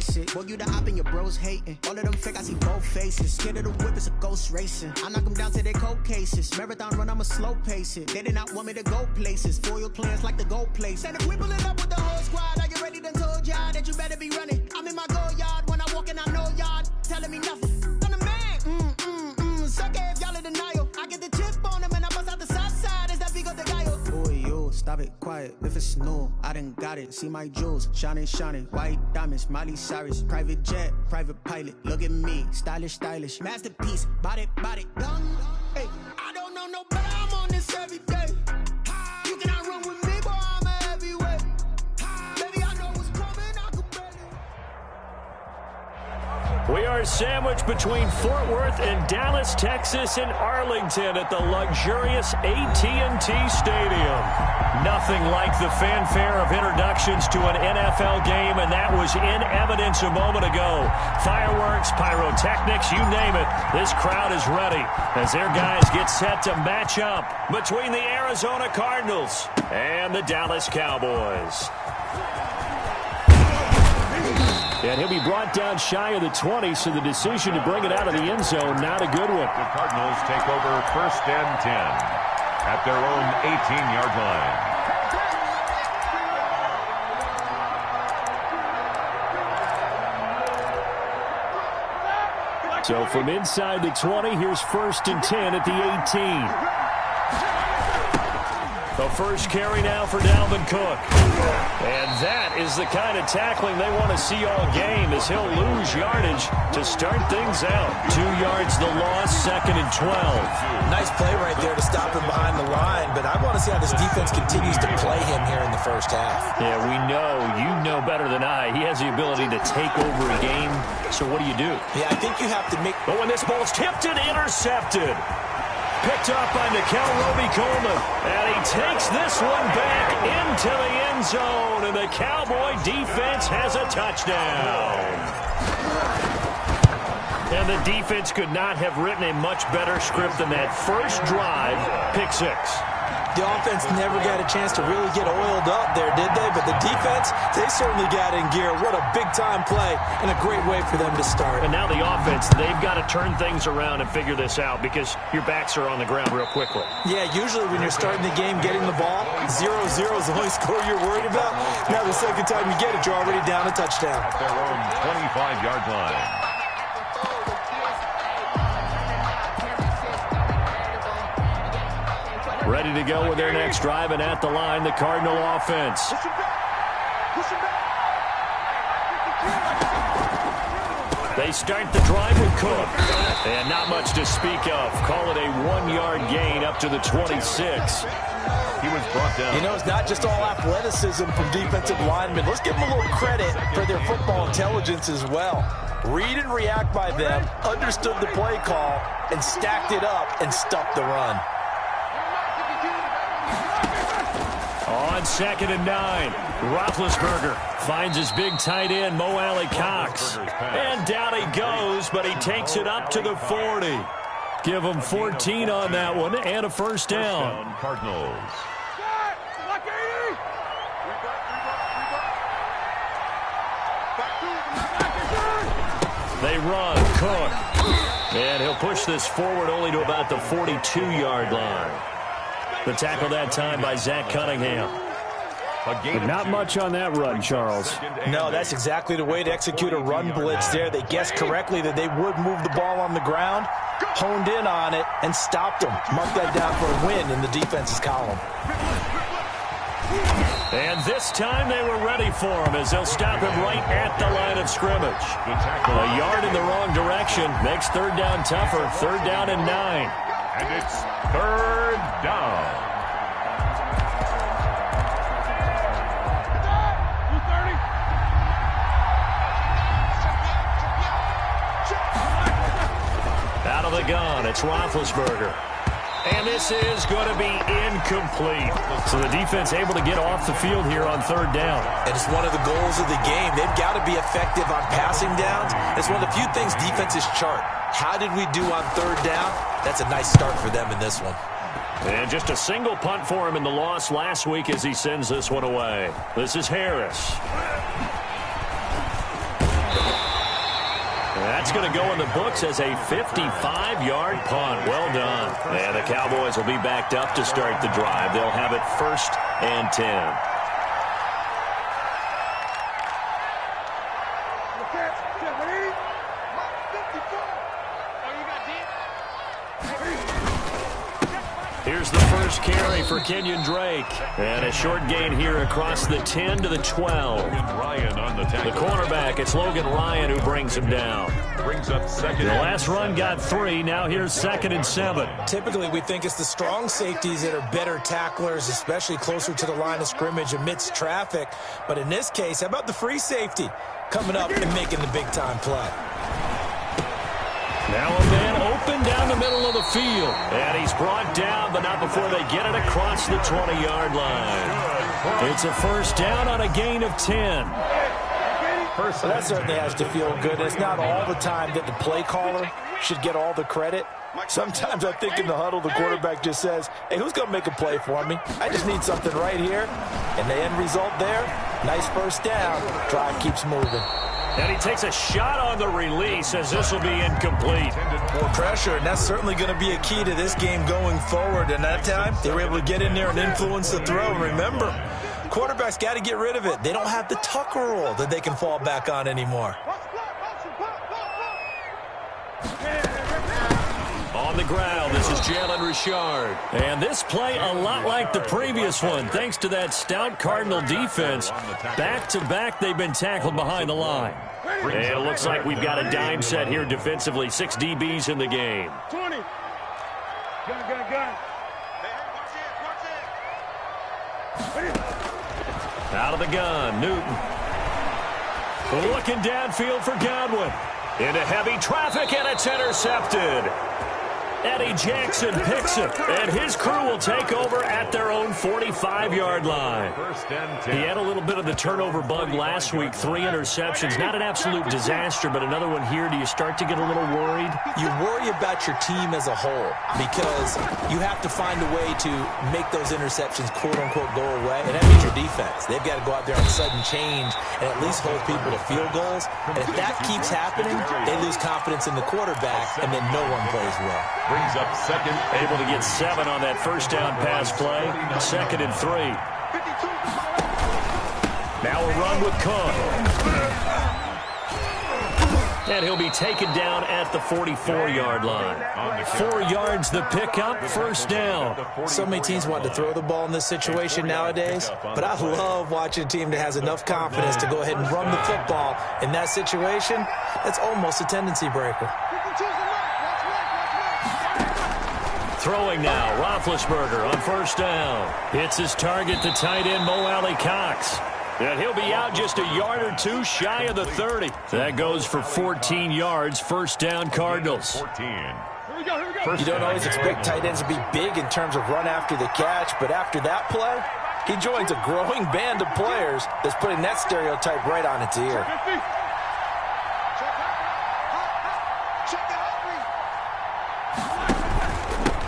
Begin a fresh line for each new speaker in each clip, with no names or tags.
basic. Boy, you the op and your bros hating. All of them fake, I see both faces. Scared of the whip, it's a ghost racing. I knock them down to their cold cases. Marathon run, I'ma slow pace it. They did not want me to go places. Foil plans like the gold place. And if we pulling up with the whole squad, are you ready? Done told y'all that you better be running. I'm in my go yard. When I walk in, I know y'all telling me nothing. I'm the man. Suck it if y'all in denial. I get the chip on them and I bust out the south side. Is that Vigo the guy? Boy, yo, stop it, quiet. If it's new, I done got it. See my jewels, shining, shining. White diamonds, Miley Cyrus. Private jet, private pilot. Look at me, stylish, stylish. Masterpiece, body, young. Hey, I don't know no better. I'm on this every day. You cannot run with me, boy. I'm a heavyweight. Baby, I know what's coming. I can bet it.
We are sandwiched between Fort Worth and Dallas, Texas, and Arlington at the luxurious AT&T Stadium. Nothing like the fanfare of introductions to an NFL game, and that was in evidence a moment ago. Fireworks, pyrotechnics, you name it. This crowd is ready as their guys get set to match up between the Arizona Cardinals and the Dallas Cowboys. And he'll be brought down shy of the 20, so the decision to bring it out of the end zone, not a good one.
The Cardinals take over 1st and 10 at their own 18-yard line.
So from inside the 20, here's 1st and 10 at the 18. The first carry now for Dalvin Cook. And that is the kind of tackling they want to see all game, as he'll lose yardage to start things out. 2 yards the loss, 2nd and 12.
Nice play right there to stop him behind the line, but I want to see how this defense continues to play him here in the first half.
Yeah, we know, you know better than I, he has the ability to take over a game. So what do you do?
Yeah, I think you have to make...
But when this ball's tipped and intercepted. Picked up by Nikel Roby-Coleman. And he takes this one back into the end zone. And the Cowboy defense has a touchdown. And the defense could not have written a much better script than that first drive. Pick 6.
The offense never got a chance to really get oiled up there, did they? But the defense, they certainly got in gear. What a big-time play and a great way for them to start.
And now the offense, they've got to turn things around and figure this out because your backs are on the ground real quickly.
Yeah, usually when you're starting the game, getting the ball, 0-0 is the only score you're worried about. Now the second time you get it, you're already down a touchdown.
At their own 25-yard line.
Ready to go with their next drive, and at the line, the Cardinal offense. They start the drive with Cook. And not much to speak of. Call it a 1-yard gain up to the 26.
He was brought down.
You know, it's not just all athleticism from defensive linemen. Let's give them a little credit for their football intelligence as well. Read and react by them, understood the play call, and stacked it up and stuffed the run.
On 2nd and 9, Roethlisberger finds his big tight end, Mo Alley Cox. And down he goes, but he takes it up to the 40. Give him 14 on that one and a first down.
Cardinals.
They run, Cook. And he'll push this forward only to about the 42-yard line. The tackle that time by Zach Cunningham. But not much on that run, Charles.
No, that's exactly the way to execute a run blitz there. They guessed correctly that they would move the ball on the ground, honed in on it, and stopped them. Mark that down for a win in the defense's column.
And this time they were ready for him as they'll stop him right at the line of scrimmage. A yard in the wrong direction makes 3rd down tougher. 3rd down and 9.
And it's 3rd down.
Out of the gun, it's Roethlisberger. And this is going to be incomplete. So the defense able to get off the field here on 3rd down.
And it's one of the goals of the game. They've got to be effective on passing downs. It's one of the few things defenses chart. How did we do on 3rd down? That's a nice start for them in this one.
And just a single punt for him in the loss last week as he sends this one away. This is Harris. That's going to go in the books as a 55-yard punt. Well done. And the Cowboys will be backed up to start the drive. They'll have it 1st and 10. Here's the first carry for Kenyon Drake. And a short gain here across the 10 to the 12.
Ryan on the tackle.
The cornerback, it's Logan Ryan who brings him down.
Brings up second.
The last run got 3. Now here's 2nd and 7.
Typically, we think it's the strong safeties that are better tacklers, especially closer to the line of scrimmage amidst traffic. But in this case, how about the free safety coming up and making the big-time play?
Now a man open down the middle of the field. And he's brought down, but not before they get it across the 20-yard line. It's a first down on a gain of 10.
Well, that certainly has to feel good. It's not all the time that the play caller should get all the credit. Sometimes I think in the huddle, the quarterback just says, hey, who's going to make a play for me? I just need something right here. And the end result there, nice first down. Drive keeps moving.
And he takes a shot on the release as this will be incomplete.
More pressure, and that's certainly going to be a key to this game going forward. And that time, they were able to get in there and influence the throw. Remember, quarterbacks got to get rid of it. They don't have the Tucker rule that they can fall back on anymore.
On the ground, this is Jalen Richard. And this play a lot like the previous one, thanks to that stout Cardinal defense. Back-to-back, they've been tackled behind the line. And it looks like we've got a dime set here defensively. 6 DBs in the game.
20. Gun.
Out of the gun, Newton. Looking downfield for Godwin. Into heavy traffic, and it's intercepted. Eddie Jackson picks it, and his crew will take over at their own 45-yard line. He had a little bit of the turnover bug last week, 3 interceptions. Not an absolute disaster, but another one here. Do you start to get a little worried?
You worry about your team as a whole because you have to find a way to make those interceptions, quote-unquote, go away, and that means your defense. They've got to go out there on sudden change and at least hold people to field goals. And if that keeps happening, they lose confidence in the quarterback, and then no one plays well.
Brings up second.
Able to get 7 on that first down pass play. 2nd and 3. Now a run with Cook. And he'll be taken down at the 44-yard line. 4 yards the pickup, first down.
So many teams want to throw the ball in this situation nowadays, but I love watching a team that has enough confidence to go ahead and run the football. In that situation, that's almost a tendency breaker.
Throwing now, Roethlisberger on first down. Hits his target, the tight end, Mo Alley-Cox. And he'll be out just a yard or 2 shy of the 30. That goes for 14 yards, first down Cardinals.
14.
You don't always expect tight ends to be big in terms of run after the catch, but after that play, he joins a growing band of players that's putting that stereotype right on its ear.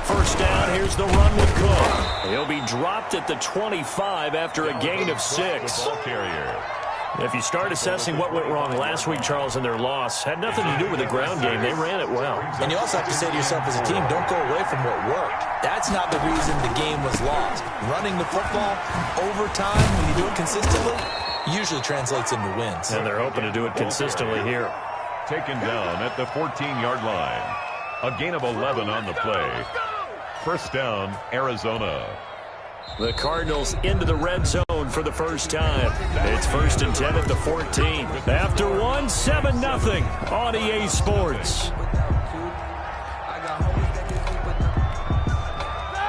First down, here's the run with Cook. He'll be dropped at the 25 after a gain of 6.
Ball carrier.
If you start assessing what went wrong last week, Charles, in their loss, had nothing to do with the ground game. They ran it well.
And you also have to say to yourself as a team, don't go away from what worked. That's not the reason the game was lost. Running the football over time, when you do it consistently, usually translates into wins.
And they're hoping to do it consistently here.
Taken down at the 14-yard line. A gain of 11 on the play. First down, Arizona.
The Cardinals into the red zone for the first time. It's 1st and 10 at the 14. After 1, 7-0 on EA Sports.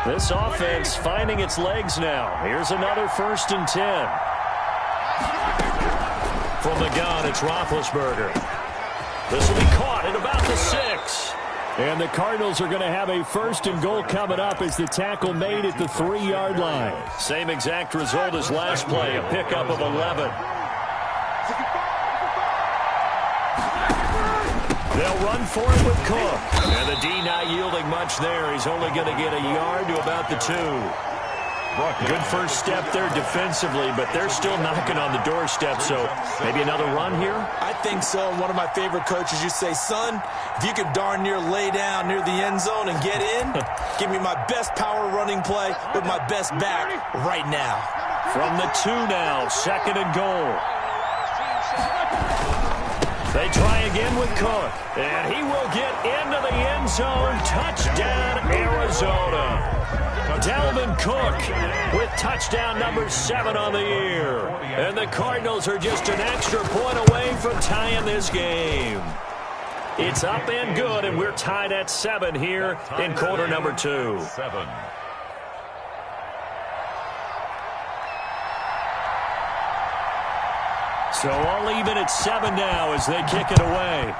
This offense finding its legs now. Here's another 1st and 10. From the gun, it's Roethlisberger. This will be caught at about the 6. And the Cardinals are going to have a 1st and goal coming up as the tackle made at the 3-yard line. Same exact result as last play, a pickup of 11. They'll run for it with Cook. And the D not yielding much there. He's only going to get a yard to about the 2. Good first step there defensively, but they're still knocking on the doorstep, so maybe another run here?
I think so. One of my favorite coaches used to say, son, if you can darn near lay down near the end zone and get in, give me my best power running play with my best back right now.
From the 2 now, 2nd and goal. They try again with Cook, and he will get into the end zone. Touchdown, Arizona. Dalvin Cook with touchdown number 7 on the year. And the Cardinals are just an extra point away from tying this game. It's up and good, and we're tied at 7 here in quarter number 2.
7.
So all even at 7 now as they kick it away.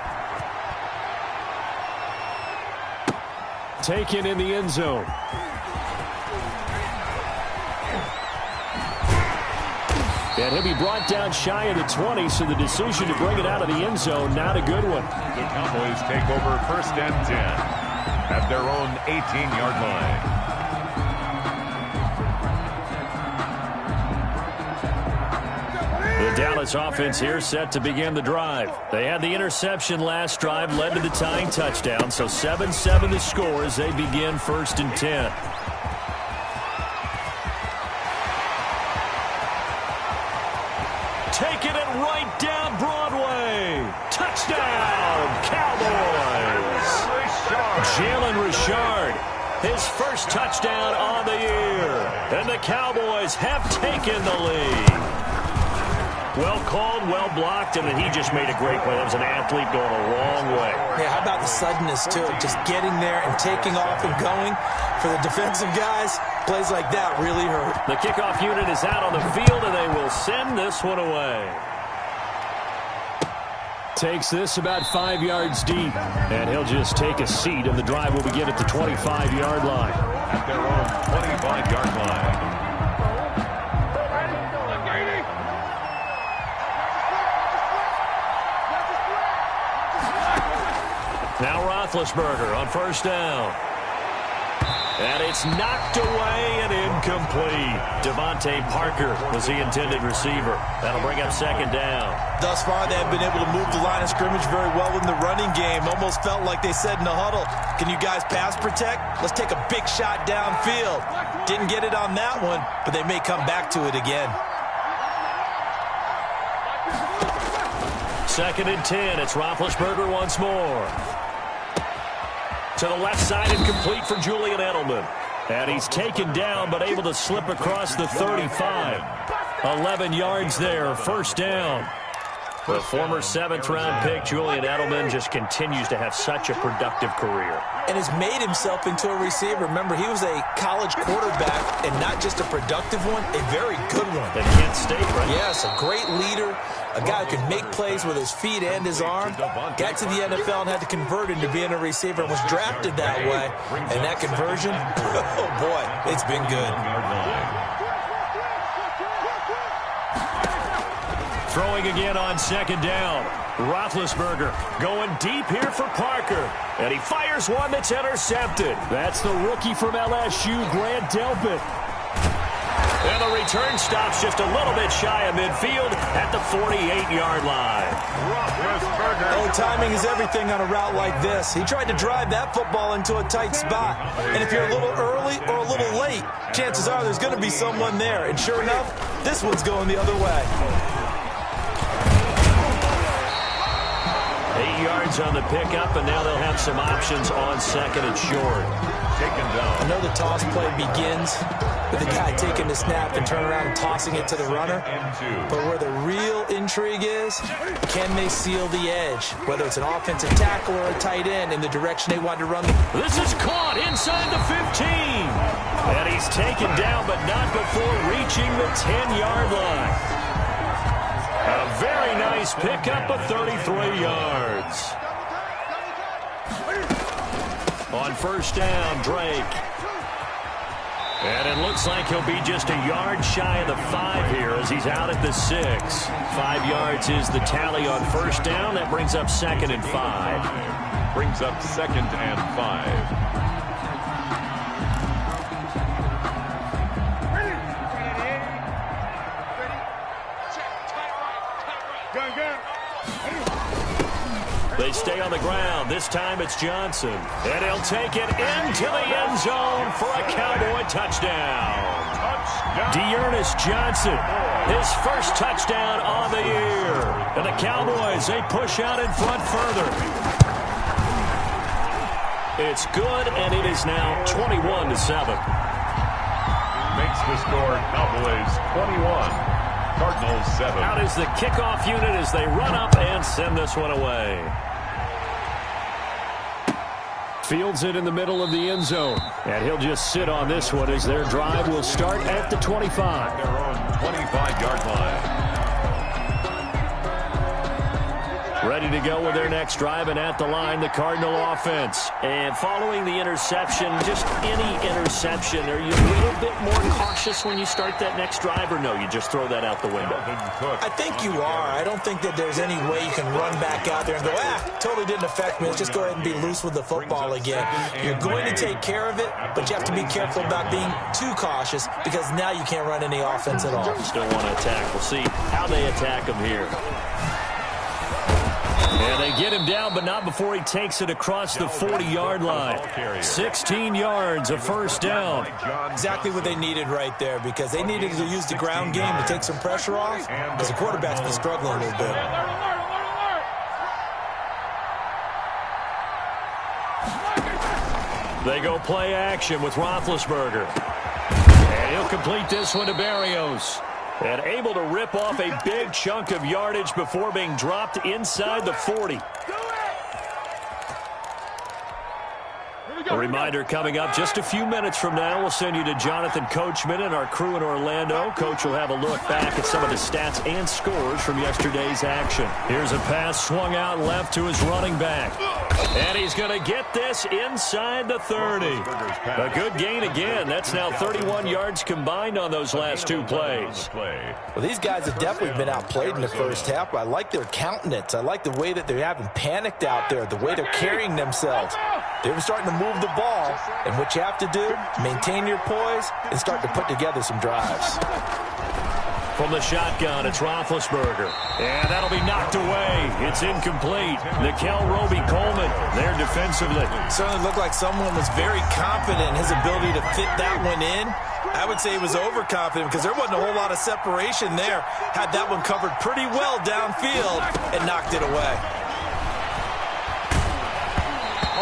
Taken in the end zone. And he'll be brought down shy of the 20, so the decision to bring it out of the end zone, not a good one.
The Cowboys take over 1st and 10 at their own 18-yard line.
The Dallas offense here set to begin the drive. They had the interception last drive, led to the tying touchdown, so 7-7 the score as they begin 1st and 10. Taking it right down Broadway. Touchdown, Cowboys. Jalen Richard, his first touchdown on the year. And the Cowboys have taken the lead. Well called, well blocked, and then he just made a great play. That was an athlete going a long way.
Yeah, how about the suddenness to it? Just getting there and taking off and going. For the defensive guys, plays like that really hurt.
The kickoff unit is out on the field, and they will send this one away. Takes this about 5 yards deep, and he'll just take a seat, and the drive will begin at the 25-yard line.
At their own 25-yard line.
Now Roethlisberger on 1st down. And it's knocked away and incomplete. Devontae Parker was the intended receiver. That'll bring up 2nd down.
Thus far, they have been able to move the line of scrimmage very well in the running game. Almost felt like they said in the huddle, can you guys pass protect? Let's take a big shot downfield. Didn't get it on that one, but they may come back to it again.
2nd and 10. It's Roethlisberger once more. To the left side and complete for Julian Edelman. And he's taken down but able to slip across the 35. 11 yards there, 1st down. The former 7th-round pick, Julian Edelman, just continues to have such a productive career.
And has made himself into a receiver. Remember, he was a college quarterback, and not just a productive one, a very good one.
At Kent State, right?
Yes, a great leader, a guy who can make plays with his feet and his arm. Got to the NFL and had to convert into being a receiver and was drafted that way. And that conversion, oh boy, it's been good.
Throwing again on 2nd down. Roethlisberger going deep here for Parker. And he fires one that's intercepted. That's the rookie from LSU, Grant Delpit. And the return stops just a little bit shy of midfield at the 48-yard line.
Oh, timing is everything on a route like this. He tried to drive that football into a tight spot. And if you're a little early or a little late, chances are there's going to be someone there. And sure enough, this one's going the other way.
8 yards on the pickup, and now they'll have some options on 2nd and short.
Taken down.
I know the toss play begins with the guy taking the snap and turn around and tossing it to the runner. But where the real intrigue is, can they seal the edge? Whether it's an offensive tackle or a tight end in the direction they want to run.
This is caught inside the 15. And he's taken down, but not before reaching the 10-yard line. A very nice pickup of 33 yards. On 1st down, Drake. And it looks like he'll be just a yard shy of the 5 here as he's out at the 6. 5 yards is the tally on 1st down. That brings up 2nd and 5.
Brings up 2nd and 5.
They stay on the ground. This time it's Johnson. And he'll take it into the end zone for a Cowboy touchdown. Dearness Johnson, his first touchdown on the year. And the Cowboys, they push out in front further. It's good, and it is now 21-7.
Makes the score Cowboys 21. Cardinals 7.
Out is the kickoff unit as they run up and send this one away. Fields it in the middle of the end zone. And he'll just sit on this one as their drive will start at the 25.
Their own 25-yard line.
Ready to go with their next drive, and at the line, the Cardinal offense. And following the interception, just any interception, are you a little bit more cautious when you start that next drive, or no, you just throw that out the window?
I think you are. I don't think that there's any way you can run back out there and go, totally didn't affect me. Let's just go ahead and be loose with the football again. You're going to take care of it, but you have to be careful about being too cautious because now you can't run any offense at all.
Still want to attack. We'll see how they attack him here. And they get him down, but not before he takes it across the 40-yard line. 16 yards, a first down.
Exactly what they needed right there because they needed to use the ground game to take some pressure off because the quarterback's been struggling a little bit.
They go play action with Roethlisberger. And he'll complete this one to Berrios. And able to rip off a big chunk of yardage before being dropped inside the 40. A reminder coming up just a few minutes from now. We'll send you to Jonathan Coachman and our crew in Orlando. Coach will have a look back at some of the stats and scores from yesterday's action. Here's a pass swung out left to his running back. And he's going to get this inside the 30. A good gain again. That's now 31 yards combined on those last two plays.
Well, these guys have definitely been outplayed in the first half. I like their countenance. I like the way that they haven't panicked out there, the way they're carrying themselves. They were starting to move the ball, and what you have to do, maintain your poise and start to put together some drives.
From the shotgun, it's Roethlisberger. And that'll be knocked away. It's incomplete. Nikel Roby-Coleman there defensively.
Certainly looked like someone was very confident in his ability to fit that one in. I would say he was overconfident because there wasn't a whole lot of separation there. Had that one covered pretty well downfield and knocked it away.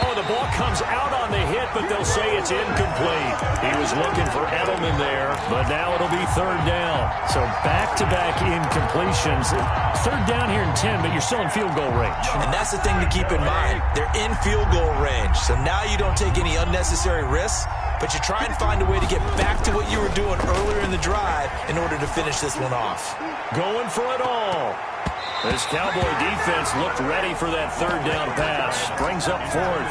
Oh, the ball comes out on the hit, but they'll say it's incomplete. He was looking for Edelman there, but now it'll be third down. So back-to-back incompletions. Third down here in 10, but you're still in field goal range.
And that's the thing to keep in mind. They're in field goal range, so now you don't take any unnecessary risks, but you try and find a way to get back to what you were doing earlier in the drive in order to finish this one off.
Going for it all. This Cowboy defense looked ready for that third down pass. Brings up fourth.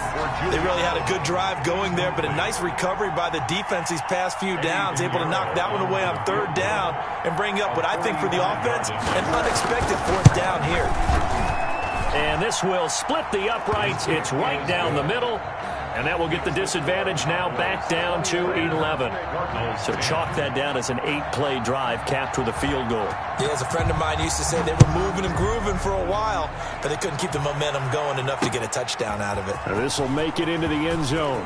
They really had a good drive going there, but a nice recovery by the defense these past few downs. Able to knock that one away on third down and bring up what I think for the offense, an unexpected fourth down here.
And this will split the uprights. It's right down the middle. And that will get the disadvantage now back down to 11. So chalk that down as an 8-play drive capped with a field goal.
Yeah, as a friend of mine used to say, they were moving and grooving for a while, but they couldn't keep the momentum going enough to get a touchdown out of it.
This will make it into the end zone.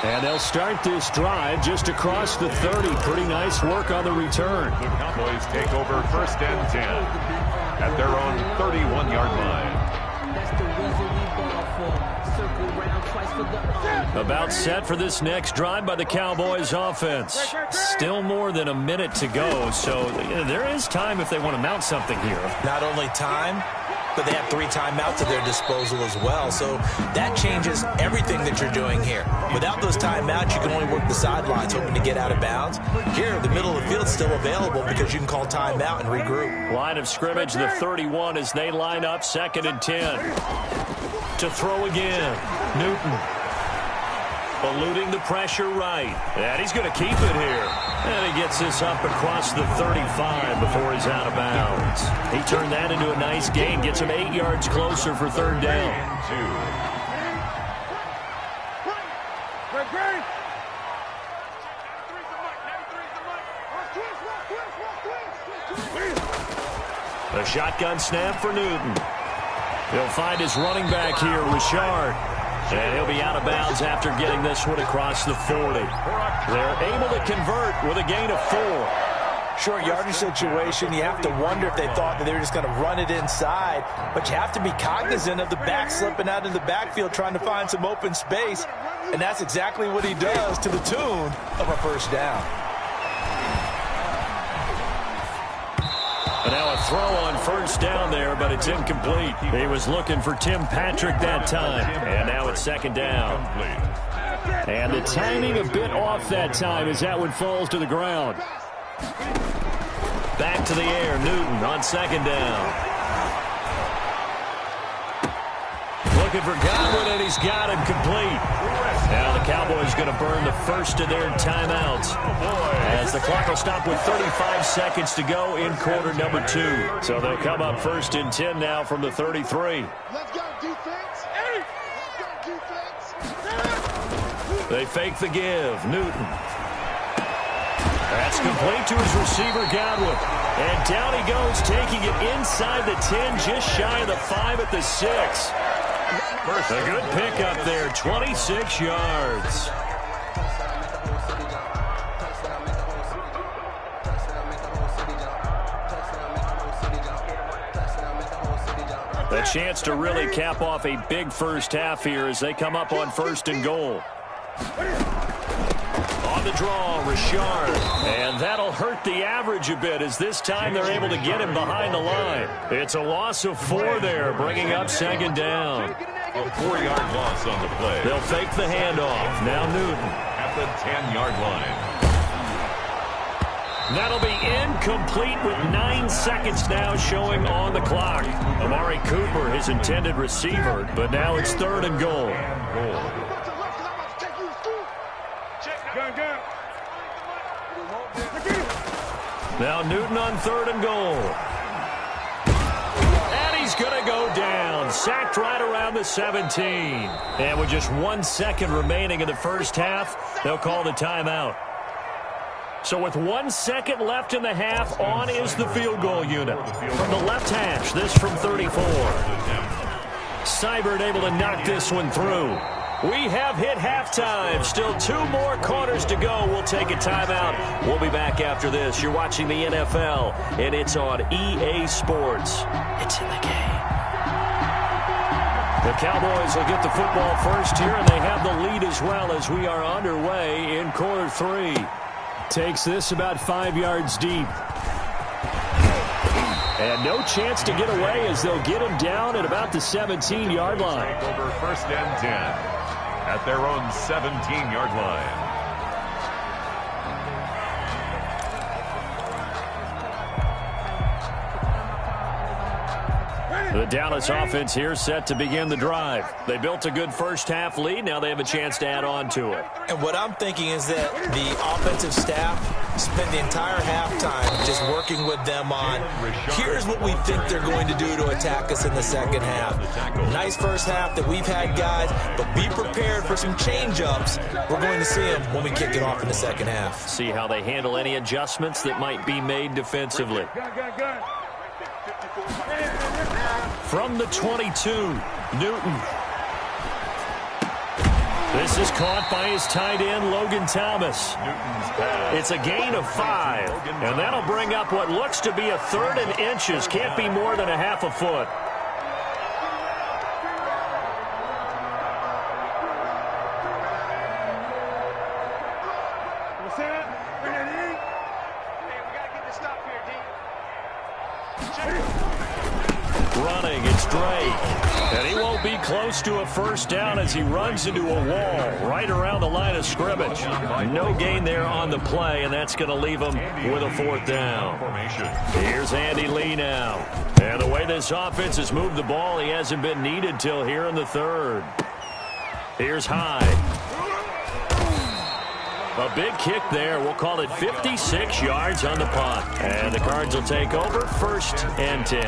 And they'll start this drive just across the 30. Pretty nice work on the return.
The Cowboys take over first and 10 at their own 31-yard line.
About set for this next drive by the Cowboys offense. Still more than a minute to go, so there is time if they want to mount something here.
Not only time, but they have 3 timeouts at their disposal as well, so that changes everything that you're doing here. Without those timeouts, you can only work the sidelines hoping to get out of bounds. Here, the middle of the field is still available because you can call timeout and regroup.
Line of scrimmage, the 31 as they line up, 2nd and 10. To throw again, Newton. Eluding the pressure right. And he's going to keep it here. And he gets this up across the 35 before he's out of bounds. He turned that into a nice gain. Gets him 8 yards closer for third down. A shotgun snap for Newton. He'll find his running back here, Richard. And he'll be out of bounds after getting this one across the 40. They're able to convert with a gain of 4.
Short yardage situation, you have to wonder if they thought that they were just going to run it inside. But you have to be cognizant of the back slipping out in the backfield trying to find some open space. And that's exactly what he does to the tune of a first down.
And now a throw on first down there, but it's incomplete. He was looking for Tim Patrick that time. And now it's second down. And the timing a bit off that time as that one falls to the ground. Back to the air, Newton on second down. Looking for Godwin, and he's got him complete. Now the Cowboys going to burn the first of their timeouts as the clock will stop with 35 seconds to go in quarter number 2. So they'll come up first and 10 now from the 33.
Let's go, defense. Let's go, defense.
They fake the give. Newton. That's complete to his receiver, Godwin. And down he goes, taking it inside the 10, just shy of the 5 at the 6. A good pickup there, 26 yards. A chance to really cap off a big first half here as they come up on first and goal. On the draw, Richard. And that'll hurt the average a bit as this time they're able to get him behind the line. It's a loss of 4 there, bringing up second down.
A 4-yard loss on the play.
They'll fake the handoff. Now Newton.
At the 10-yard line.
That'll be incomplete with 9 seconds now showing on the clock. Amari Cooper, his intended receiver, but now it's third and goal. Now Newton on third and goal. And he's going to go down. Sacked right around the 17. And with just 1 second remaining in the first half, they'll call the timeout. So with 1 second left in the half, on is the field goal unit. From the left hash, this from 34. Seibert able to knock this one through. We have hit halftime. Still 2 more quarters to go. We'll take a timeout. We'll be back after this. You're watching the NFL, and it's on EA Sports. It's in the game. The Cowboys will get the football first here, and they have the lead as well as we are underway in quarter 3. Takes this about 5 yards deep. And no chance to get away as they'll get him down at about the 17-yard line.
Over first and 10 at their own 17-yard line.
The Dallas offense here set to begin the drive. They built a good first half lead. Now they have a chance to add on to it.
And what I'm thinking is that the offensive staff spent the entire halftime just working with them on, here's what we think they're going to do to attack us in the second half. Nice first half that we've had, guys, but be prepared for some change-ups. We're going to see them when we kick it off in the second half.
See how they handle any adjustments that might be made defensively. From the 22, Newton. This is caught by his tight end, Logan Thomas. It's a gain of 5, and that'll bring up what looks to be a third and inches. Can't be more than a half a foot. Running, it's Drake. And he won't be close to a first down as he runs into a wall right around the line of scrimmage. No gain there on the play, and that's going to leave him with a 4th down. Here's Andy Lee now. And the way this offense has moved the ball, he hasn't been needed till here in the 3rd. Here's Hyde. A big kick there. We'll call it 56 yards on the punt. And the Cards will take over first and 10.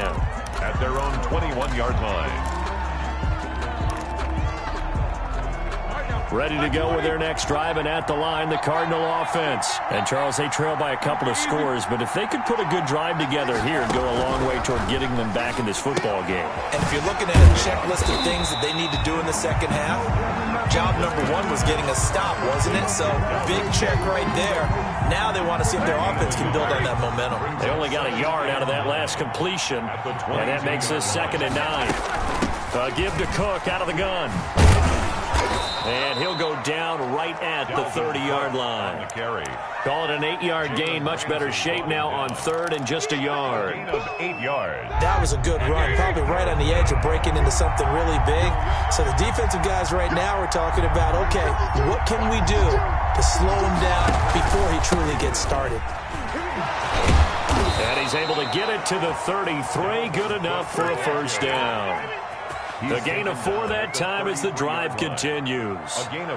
At their own 21-yard line.
Ready to go with their next drive, and at the line, the Cardinal offense. And, Charles, they trail by a couple of scores, but if they could put a good drive together here, it'd go a long way toward getting them back in this football game.
And if you're looking at a checklist of things that they need to do in the second half, job number one was getting a stop, wasn't it? So, big check right there. Now they want to see if their offense can build on that momentum.
They only got a yard out of that last completion, and that makes this 2nd and 9. Give to Cook out of the gun. And he'll go down right at the 30-yard line. Call it an 8-yard gain. Much better shape now on 3rd and just a yard.
8 yards.
That was a good run. Probably right on the edge of breaking into something really big. So the defensive guys right now are talking about, okay, what can we do to slow him down before he truly gets started?
And he's able to get it to the 33. Good enough for a first down. The gain of 4 that time as the drive continues.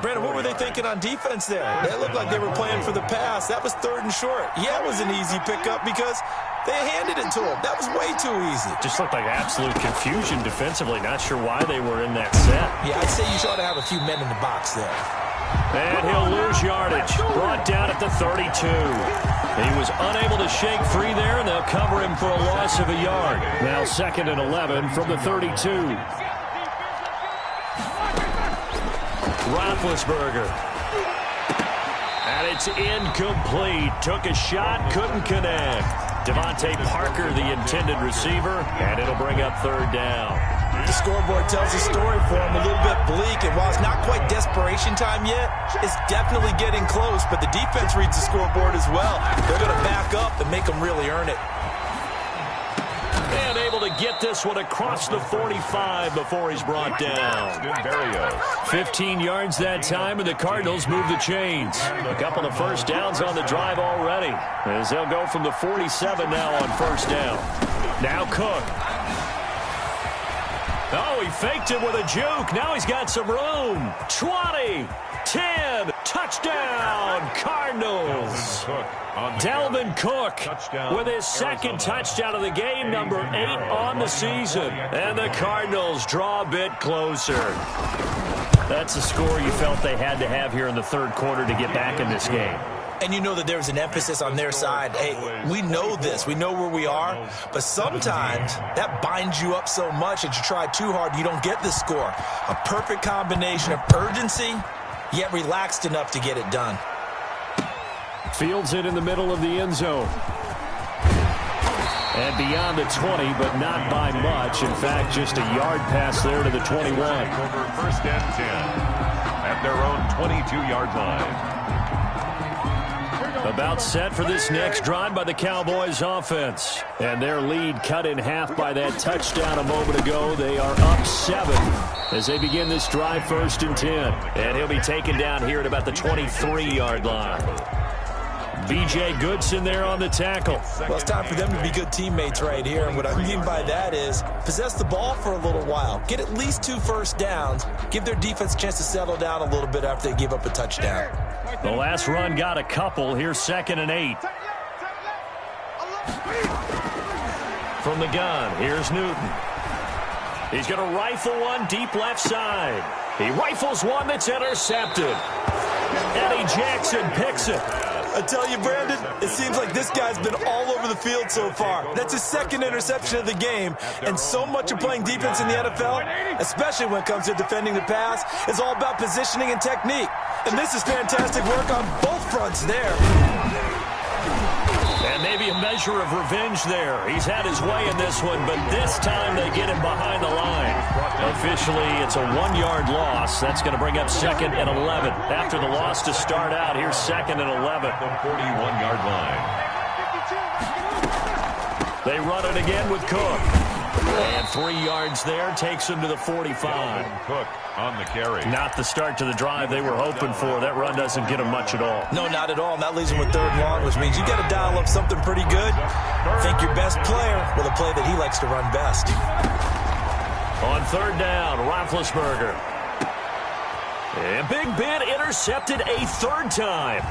Brandon, what were they thinking on defense there? They looked like they were playing for the pass. That was 3rd and short. Yeah, it was an easy pickup because they handed it to him. That was way too easy.
Just looked like absolute confusion defensively. Not sure why they were in that set.
Yeah, I'd say you ought to have a few men in the box there.
And he'll lose yardage. Brought down at the 32. He was unable to shake free there, and they'll cover him for a loss of a yard. Now 2nd and 11 from the 32. Roethlisberger. And it's incomplete. Took a shot, couldn't connect. Devontae Parker, the intended receiver, and it'll bring up 3rd down.
The scoreboard tells a story for him, a little bit bleak, and while it's not quite desperation time yet, it's definitely getting close, but the defense reads the scoreboard as well. They're going to back up and make them really earn it.
And able to get this one across the 45 before he's brought down. 15 yards that time, and the Cardinals move the chains. A couple of first downs on the drive already, as they'll go from the 47 now on first down. Now Cook. Oh, he faked it with a juke. Now he's got some room. 20, 10, touchdown, Cardinals. Dalvin Cook with his 2nd touchdown of the game, number 8 on the season. And the Cardinals draw a bit closer. That's a score you felt they had to have here in the 3rd quarter to get back in this game.
And you know that there's an emphasis on their side. Hey, we know this. We know where we are. But sometimes that binds you up so much that you try too hard, you don't get the score. A perfect combination of urgency, yet relaxed enough to get it done.
Fields it in the middle of the end zone. And beyond the 20, but not by much. In fact, just a yard pass there to the 21.
Over 1st and 10 at their own 22-yard line.
About set for this next drive by the Cowboys offense. And their lead cut in half by that touchdown a moment ago. They are up 7 as they begin this drive 1st and 10. And he'll be taken down here at about the 23-yard line. B.J. Goodson there on the tackle.
Well, it's time for them to be good teammates right here. And what I mean by that is possess the ball for a little while. Get at least 2 first downs. Give their defense a chance to settle down a little bit after they give up a touchdown.
The last run got a couple. Here's 2nd and 8. From the gun, here's Newton. He's going to rifle one deep left side. He rifles one that's intercepted. Eddie Jackson picks it.
I tell you, Brandon, it seems like this guy's been all over the field so far. That's his 2nd interception of the game. And so much of playing defense in the NFL, especially when it comes to defending the pass, is all about positioning and technique. And this is fantastic work on both fronts there.
And maybe a measure of revenge there. He's had his way in this one, but this time they get him behind the line. Officially, it's a 1-yard loss. That's going to bring up 2nd and 11. After the loss to start out, here's 2nd and 11.
The 41-yard line.
They run it again with Cook. And 3 yards there takes him to the 45.
Cook on the carry.
Not the start to the drive they were hoping for. That run doesn't get them much at all.
No, not at all. And that leaves them with 3rd and long, which means you got to dial up something pretty good. Think your best player with a play that he likes to run best.
On 3rd down, Roethlisberger. And Big Ben intercepted a 3rd time.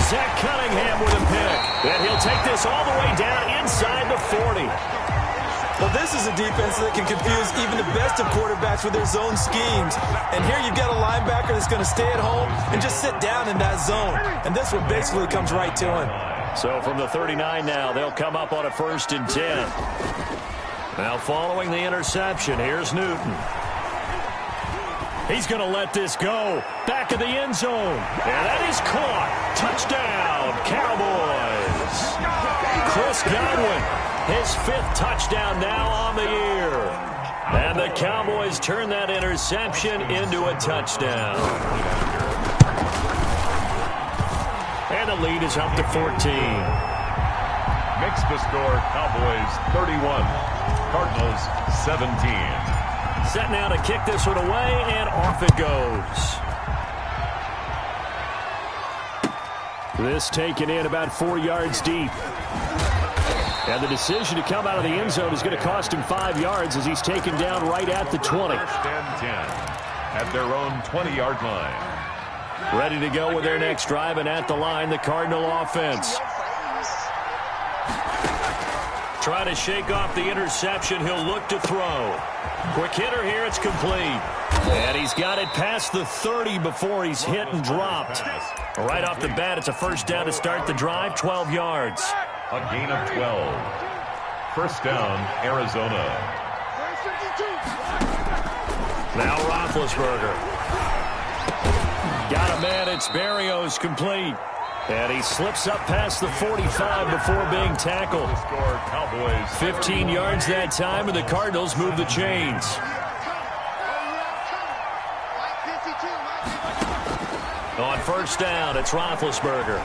Zach Cunningham with a pick. And he'll take this all the way down inside the 40.
Well, this is a defense that can confuse even the best of quarterbacks with their zone schemes. And here you've got a linebacker that's going to stay at home and just sit down in that zone. And this one basically comes right to him.
So from the 39 now, they'll come up on a 1st and 10. Now following the interception, here's Newton. He's going to let this go. Back of the end zone. And that is caught. Touchdown, Cowboys. Chris Godwin, his 5th touchdown now on the year. And the Cowboys turn that interception into a touchdown. And the lead is up to 14.
Makes the score Cowboys 31, Cardinals 17.
Set now to kick this one away, and off it goes. This taken in about 4 yards deep. And the decision to come out of the end zone is going to cost him 5 yards as he's taken down right at the 20.
1st and 10 at their own 20-yard line.
Ready to go with their next drive, and at the line, the Cardinal offense. Trying to shake off the interception. He'll look to throw. Quick hitter here. It's complete. And he's got it past the 30 before he's hit and dropped. Right off the bat, it's a 1st down to start the drive, 12 yards.
A gain of 12. 1st down, Arizona.
Now Roethlisberger. Got a man. It's Berrios, complete. And he slips up past the 45 before being tackled. 15 yards that time, and the Cardinals move the chains. On 1st down, it's Roethlisberger.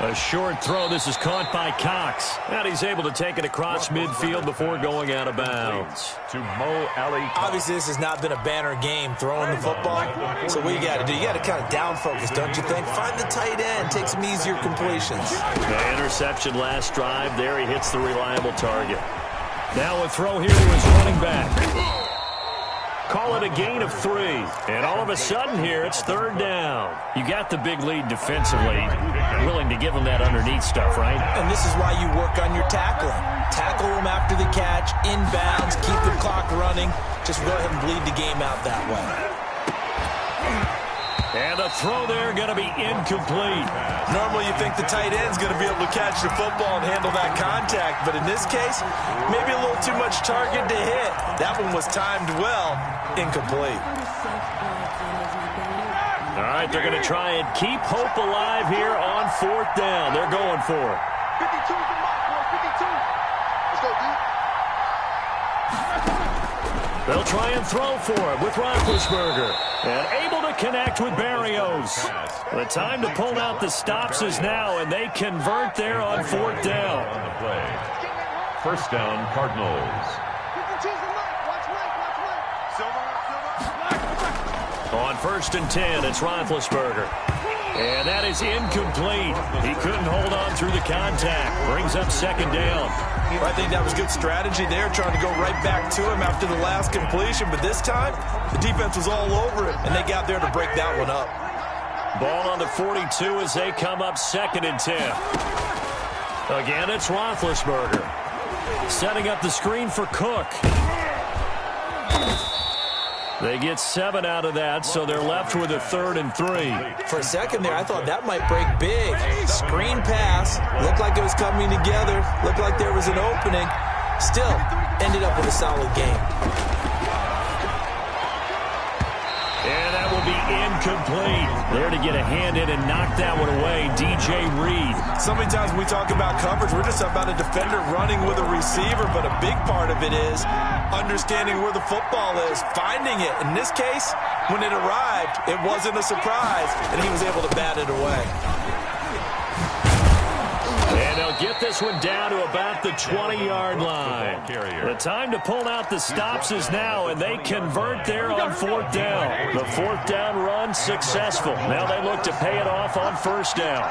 A short throw. This is caught by Cox. And he's able to take it across midfield before going out of bounds.
To Mo Alley.
Obviously, this has not been a banner game throwing the football. So what you got to do, you got to kind of down focus, don't you think? Find the tight end. Take some easier completions.
The interception last drive. There he hits the reliable target. Now a throw here to his running back. Call it a gain of 3. And all of a sudden here, it's 3rd down. You got the big lead defensively. Willing to give them that underneath stuff, right?
And this is why you work on your tackling. Tackle them after the catch, inbounds, keep the clock running. Just go ahead and bleed the game out that way.
And the throw there going to be incomplete.
Normally you think the tight end's going to be able to catch the football and handle that contact, but in this case, maybe a little too much target to hit. That one was timed well, incomplete.
All right, they're going to try and keep hope alive here on 4th down. They're going for it.
52 is the mark, boys. 52. Let's go, D.
They'll try and throw for it with Roethlisberger. And able to connect with Berrios. The time to pull out the stops is now, and they convert there on 4th down.
On the play. 1st down, Cardinals.
52 is the mark. Watch right, watch right.
On 1st and 10, it's Roethlisberger. And that is incomplete. He couldn't hold on through the contact. Brings up 2nd down.
Well, I think that was good strategy there, trying to go right back to him after the last completion. But this time, the defense was all over it, and they got there to break that one up.
Ball on the 42 as they come up 2nd and 10. Again, it's Roethlisberger. Setting up the screen for Cook. They get 7 out of that, so they're left with a 3rd and 3.
For a second there, I thought that might break big. Screen pass. Looked like it was coming together. Looked like there was an opening. Still, ended up with a solid game.
And that will be incomplete. There to get a hand in and knock that one away, DJ Reed.
So many times when we talk about coverage, we're just about a defender running with a receiver, but a big part of it is understanding where the football is, finding it. In this case, when it arrived, it wasn't a surprise, and he was able to bat it away.
And they'll get this one down to about the 20-yard line. The time to pull out the stops is now, and they convert there on 4th down. The 4th down run successful. Now they look to pay it off on 1st down.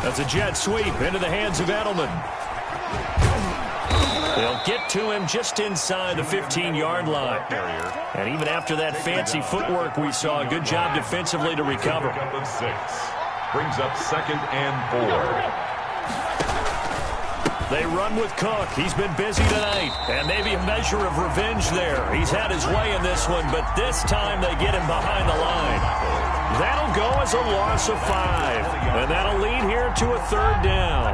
That's a jet sweep into the hands of Edelman. They'll get to him just inside the 15-yard line. And even after that fancy footwork we saw, a good job defensively to recover.
Up 6. Brings up 2nd and 4.
They run with Cook. He's been busy tonight. And maybe a measure of revenge there. He's had his way in this one, but this time they get him behind the line. That'll go as a loss of 5. And that'll lead here to a 3rd down.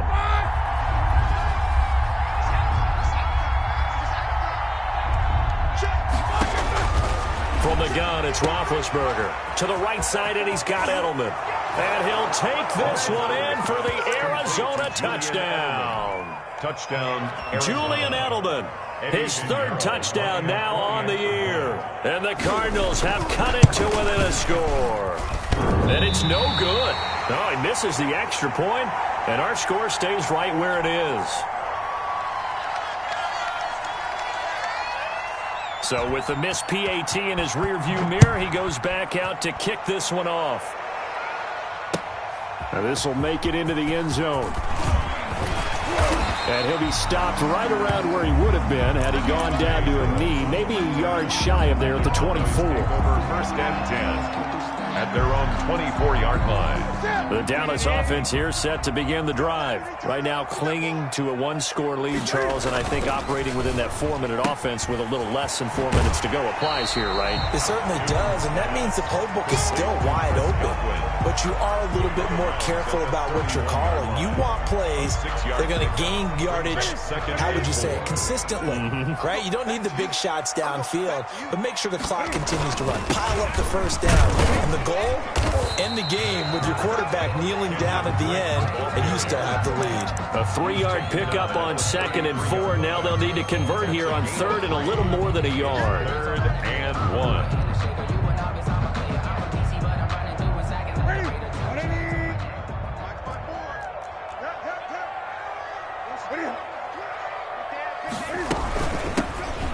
From the gun, it's Roethlisberger. To the right side, and he's got Edelman. And he'll take this one in for the Arizona touchdown.
Touchdown,
Julian Edelman. His 3rd touchdown now on the year. And the Cardinals have cut it to within a score. And it's no good. Oh, he misses the extra point, and our score stays right where it is. So with the missed PAT in his rearview mirror, he goes back out to kick this one off. Now this will make it into the end zone. And he'll be stopped right around where he would have been had he gone down to a knee, maybe a yard shy of there at the 24.
Over 1st and 10 at their own 24-yard line.
The Dallas offense here set to begin the drive. Right now clinging to a 1-score lead, Charles, and I think operating within that 4-minute offense with a little less than 4 minutes to go applies here, right?
It certainly does, and that means the playbook is still wide open. But you are a little bit more careful about what you're calling. You want plays they're going to gain yardage, how would you say it, consistently, right? You don't need the big shots downfield, but make sure the clock continues to run. Pile up the 1st down. And the goal, end the game with your quarterback kneeling down at the end, and you still have the lead.
A 3-yard pickup on 2nd and 4. Now they'll need to convert here on 3rd and a little more than a yard.
3rd and 1.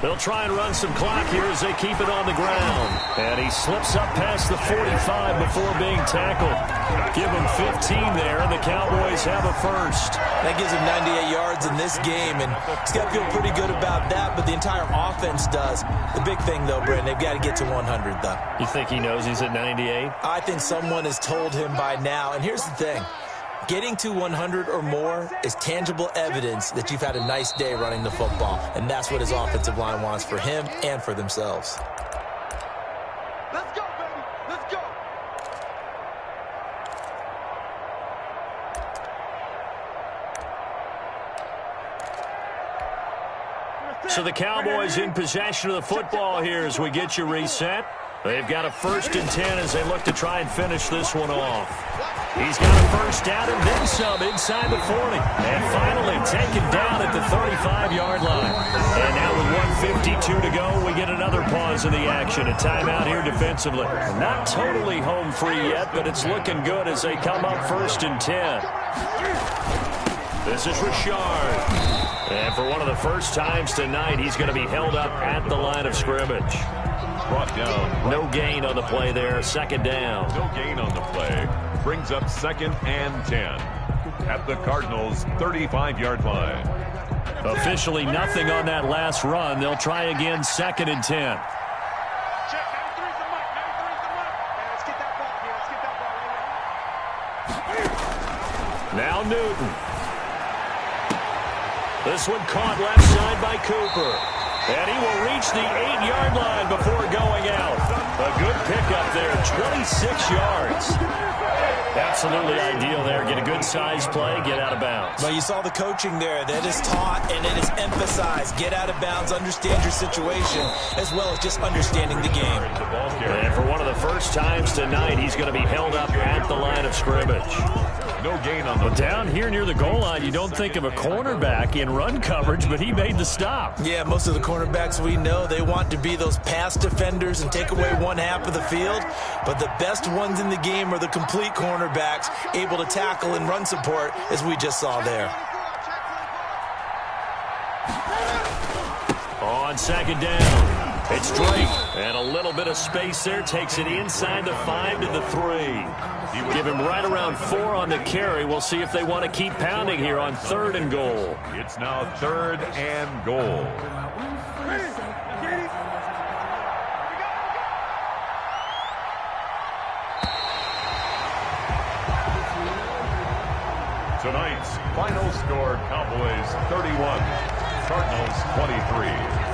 They'll try and run some clock here as they keep it on the ground. And he slips up past the 45 before being tackled. Give him 15 there, and the Cowboys have a 1st.
That gives him 98 yards in this game, and he's got to feel pretty good about that, but the entire offense does. The big thing, though, Brent, they've got to get to 100, though.
You think he knows he's at 98?
I think someone has told him by now, and here's the thing. Getting to 100 or more is tangible evidence that you've had a nice day running the football, and that's what his offensive line wants for him and for themselves.
Let's go, baby. Let's go.
So the Cowboys in possession of the football here as we get you reset. They've got a 1st and 10 as they look to try and finish this one off. He's got a 1st down and then some inside the 40. And finally taken down at the 35-yard line. And now with 1:52 to go, we get another pause in the action. A timeout here defensively. Not totally home free yet, but it's looking good as they come up 1st and 10. This is Richard. And for one of the first times tonight, he's going to be held up at the line of scrimmage.
Brought down.
No gain on the play there. 2nd down.
No gain on the play. Brings up 2nd and 10 at the Cardinals' 35-yard line.
Officially nothing on that last run. They'll try again 2nd and 10.
Check. 93's the mark. 93's the mark. Let's get that ball here. Let's get that ball right here.
Now Newton. This one caught left side by Cooper. And he will reach the 8-yard line before going out. A good pickup there, 26 yards. Absolutely ideal there. Get a good-sized play, get out of bounds.
Well, you saw the coaching there. That is taught and it is emphasized. Get out of bounds, understand your situation, as well as just understanding the game.
And for one of the first times tonight, he's going to be held up at the line of scrimmage.
No gain on the
But down here near the goal line, you don't think of a cornerback in run coverage, but he made the stop.
Yeah, most of the cornerbacks we know, they want to be those pass defenders and take away one half of the field. But the best ones in the game are the complete cornerbacks, able to tackle and run support, as we just saw there.
On 2nd down, it's Drake. And a little bit of space there, takes it inside the 5 to the 3. Give him right around 4 on the carry. We'll see if they want to keep pounding here on 3rd and goal.
It's now 3rd and goal. Tonight's final score, Cowboys 31, Cardinals 23.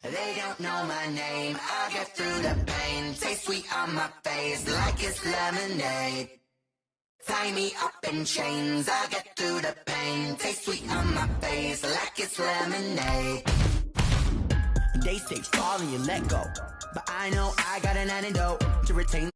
They don't know my name, I get through the pain. Taste sweet on my face like it's lemonade. Tie me up in chains, I get through the pain. Taste sweet on my face like it's lemonade.
They say fall and you let go, but I know I got an antidote to retain